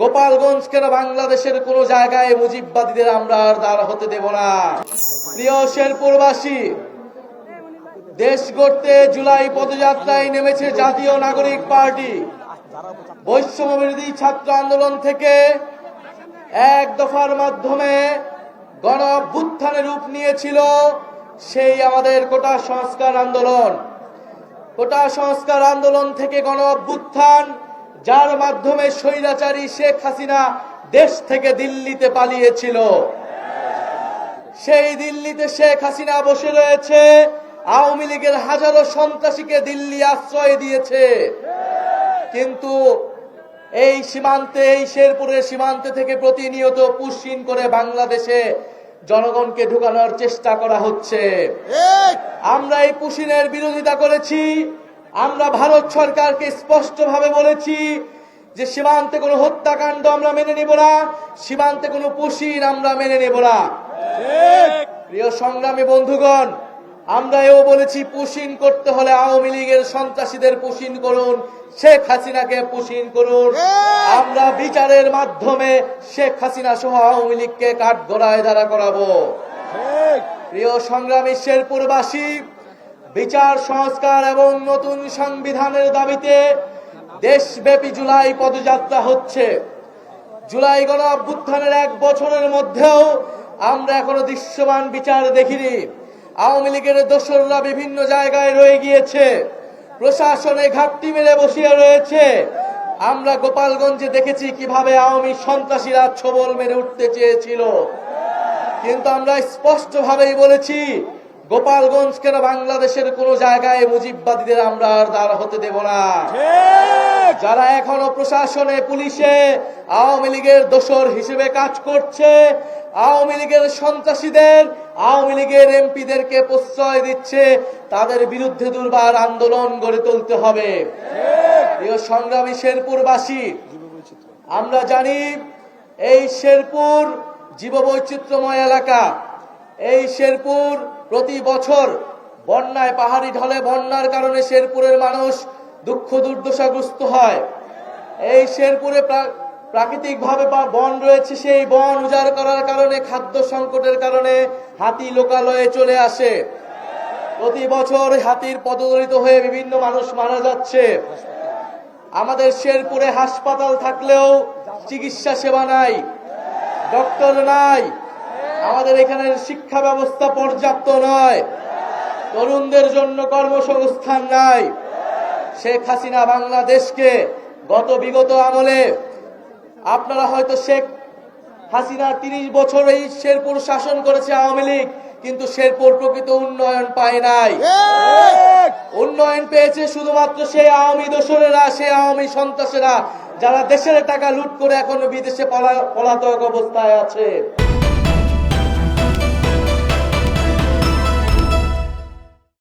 গোপালগঞ্জ কেন বাংলাদেশের কোন জায়গায় মুজিববাদীদের আমরা আর দাঁড় হতে দেব না। প্রিয় শেরপুরবাসী, দেশ গড়তে জুলাই পদযাত্রায় নেমেছে জাতীয় নাগরিক পার্টি। বৈষম্য বিরোধী ছাত্র আন্দোলন থেকে এক দফার মাধ্যমে গণ অভ্যুত্থানের রূপ নিয়েছিল সেই আমাদের কোটা সংস্কার আন্দোলন। কোটা সংস্কার আন্দোলন থেকে গণ অভ্যুত্থান, যার মাধ্যমে স্বৈরাচারী শেখ হাসিনা দেশ থেকে দিল্লিতে পালিয়েছিল। সেই দিল্লিতে শেখ হাসিনা বসে রয়েছে, আওয়ামী লীগের হাজারো সন্ত্রাসীকে দিল্লি আশ্রয় দিয়েছে। কিন্তু এই সীমান্তে, এই শেরপুরের সীমান্তে থেকে প্রতিনিয়ত পুশিন করে বাংলাদেশে জনগণকে ঢুকানোর চেষ্টা করা হচ্ছে। আমরা এই পুশিনের বিরোধিতা করেছি। আমরা ভারত সরকারকে স্পষ্টভাবে বলেছি যে সীমান্তে কোনো হত্যাকাণ্ড আমরা মেনে নেব না, সীমান্তে কোনো পুশিন আমরা মেনে নেব না। প্রিয় সংগ্রামী বন্ধুগণ, আমরা এও বলেছি পুশিন করতে হলে আওয়ামী লীগের সন্ত্রাসীদের পুশিন করুন, শেখ হাসিনাকে পুশিন করুন। আমরা বিচারের মাধ্যমে শেখ হাসিনা সহ আওয়ামী লীগকে কাঠগড়ায় দাঁড়া করাবো। প্রিয় সংগ্রামী শেরপুরবাসী, বিচার সংস্কার এবং নতুন সংবিধানের দাবিতে দেশব্যাপী জুলাই পদযাত্রা হচ্ছে। জুলাই গণ অভ্যুত্থানের 1 বছরের মধ্যেও আমরা এখনো দৃশ্যমান বিচার দেখিনি। আওয়ামী লীগের দোসররা বিভিন্ন জায়গায় রয়ে গিয়েছে, প্রশাসনে ঘাটতি মেরে বসিয়ে রয়েছে। আমরা গোপালগঞ্জে দেখেছি কিভাবে আওয়ামী সন্ত্রাসীরা ছবল মেরে উঠতে চেয়েছিল, কিন্তু আমরা স্পষ্টভাবেই বলেছি গোপালগঞ্জ কেন বাংলাদেশের কোন জায়গায় মুজিববাদীদের আমরা আর দাঁড় হতে দেব না। যারা এখনো প্রশাসনে, পুলিশে আওয়ামী লীগের দোসর হিসেবে কাজ করছে, আওয়ামী লীগের সন্ত্রাসীদের, আওয়ামী লীগের এমপিদেরকে প্রশ্রয় দিচ্ছে, তাদের বিরুদ্ধে দুর্বার আন্দোলন গড়ে তুলতে হবে। প্রিয় সংগ্রামী শেরপুরবাসী, আমরা জানি এই শেরপুর জীববৈচিত্র্যময় এলাকা। এই শেরপুর প্রতি বছর বন্যায়, পাহাড়ি ঢলে বন্যার কারণে শেরপুরের মানুষ দুঃখ দুর্দশাগ্রস্ত হয়। এই শেরপুরে প্রাকৃতিকভাবে বন রয়েছে, সেই বন উজাড় করার কারণে, খাদ্য সংকটের কারণে হাতি লোকালয়ে চলে আসে। প্রতি বছর হাতির পদদলিত হয়ে বিভিন্ন মানুষ মারা যাচ্ছে। আমাদের শেরপুরে হাসপাতাল থাকলেও চিকিৎসা সেবা নাই, ডক্টর নাই। আমাদের এখানের শিক্ষা ব্যবস্থা পর্যাপ্ত নয়, তরুণদের জন্য কর্মসংস্থান নাই। শেখ হাসিনা বাংলাদেশকে বিগত আমলে, আপনারা হয়তো শেখ হাসিনা 30 বছর এই শেরপুর শাসন করেছে আওয়ামী লীগ, কিন্তু শেরপুর প্রকৃত উন্নয়ন পায় নাই। উন্নয়ন পেয়েছে শুধুমাত্র সেই আওয়ামী দোসরেরা, সেই আওয়ামী সন্ত্রাসীরা, যারা দেশের টাকা লুট করে এখন বিদেশে পলাতক অবস্থায় আছে।